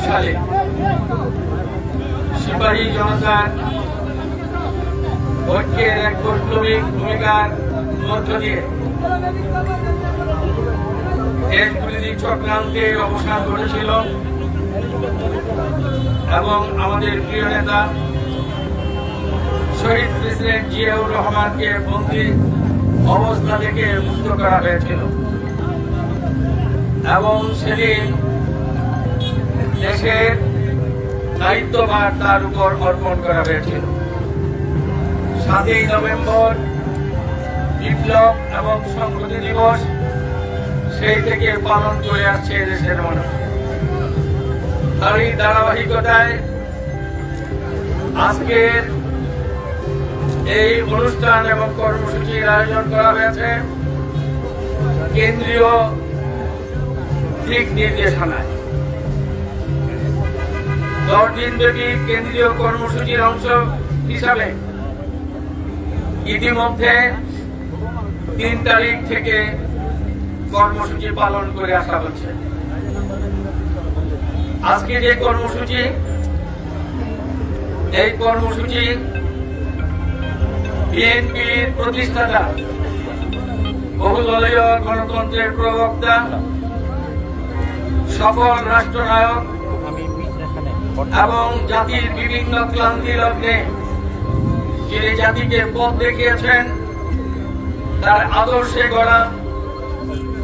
সালে সিপাহী জনতার ঐক্যের এক বৈপ্লবিক ভূমিকার মধ্য দিয়ে দেশ বিরোধী চক্রান্তের অবসান ঘটেছিল এবং আমাদের প্রিয় নেতা শহীদ প্রেসিডেন্ট জিয়াউর রহমানকে বন্দী অবস্থা থেকে মুক্ত করা হয়েছিল এবং সেদিন দেশের দায়িত্বভার তার উপর অর্পণ করা হয়েছিল। 7ই নভেম্বর বিপ্লব এবং সংহতি দিবস সেই থেকে পালন করে আসছে দেশের মানুষ। তারই ধারাবাহিকতায় আজকের এই অনুষ্ঠান এবং কর্মসূচির আয়োজন করা হয়েছে কেন্দ্রীয় দিক নির্দেশনায়। 10 দিনব্যাপী কেন্দ্রীয় কর্মসূচির অংশ হিসাবে ইতিমধ্যে 3 তারিখ থেকে কর্মসূচি পালন করে আসা হচ্ছে। আজকে যে কর্মসূচি, এই কর্মসূচি বিএনপির প্রতিষ্ঠাতা, বহুদলীয় গণতন্ত্রের প্রবক্তা, সফল রাষ্ট্রনায়ক এবং জাতির বিভিন্ন ক্লান্তি লগ্নে যিনি জাতিকে পথ দেখিয়েছেন, তার আদর্শে গড়া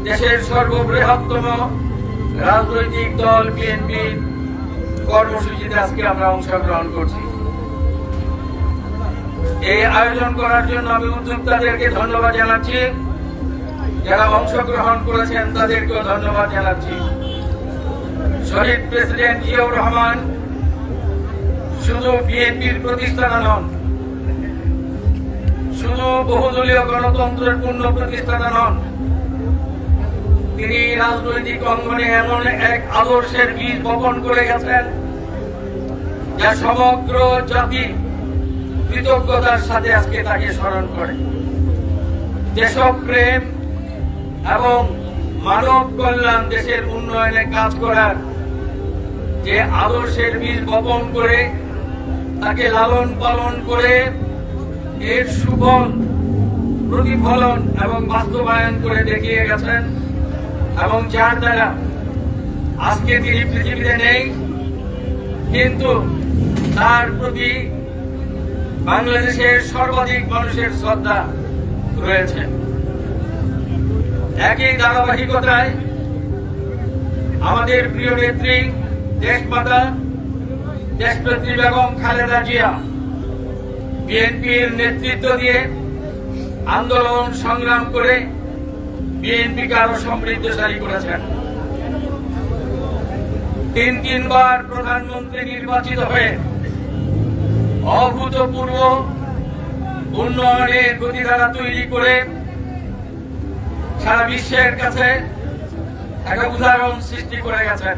দেশের সর্ববৃহত্তম রাজনৈতিক দল বিএনপির কর্মসূচিতে আজকে আমরা অংশগ্রহণ করছি। এই আয়োজন করার জন্য আমি উদ্যোক্তাদেরকে ধন্যবাদ জানাচ্ছি, যারা অংশগ্রহণ করেছেন তাদেরকেও ধন্যবাদ জানাচ্ছি। শহীদ প্রেসিডেন্ট জিয়াউর রহমান শুধু বিএনপির প্রতিষ্ঠাতা নন, শুধু বহুদলীয় গণতন্ত্রের পূর্ণ প্রতিষ্ঠাতা নন, তিনি রাজনৈতিক অঙ্গনে এমন এক আদর্শের বীজ বপন করে গেছেন যা সমগ্র জাতি কৃতজ্ঞতার সাথে আজকে তাকে স্মরণ করে। দেশপ্রেম এবং মানব কল্যাণ, দেশের উন্নয়নে কাজ করার যে আদর্শের বীজ বপন করে তাকে লালন পালন করে এর সুফল প্রতিফলন এবং বাস্তবায়ন করে দেখিয়ে গেছেন এবং যার দ্বারা আজকে তিনি পৃথিবীতে নেই, কিন্তু তার প্রতি বাংলাদেশের সর্বাধিক মানুষের শ্রদ্ধা রয়েছে। একই ধারাবাহিকতায় আমাদের প্রিয় নেত্রী দেশমাতা দেশনেত্রী বেগম খালেদা জিয়া বিএনপির নেতৃত্ব দিয়ে আন্দোলন সংগ্রাম করে বিএনপিকে আরো সমৃদ্ধশালী করেছেন। 3 বার প্রধানমন্ত্রী নির্বাচিত হয়ে অভূতপূর্ব উন্নয়নের গতিধারা তৈরি করে সারা বিশ্বের কাছে একটা উদাহরণ সৃষ্টি করে গেছেন।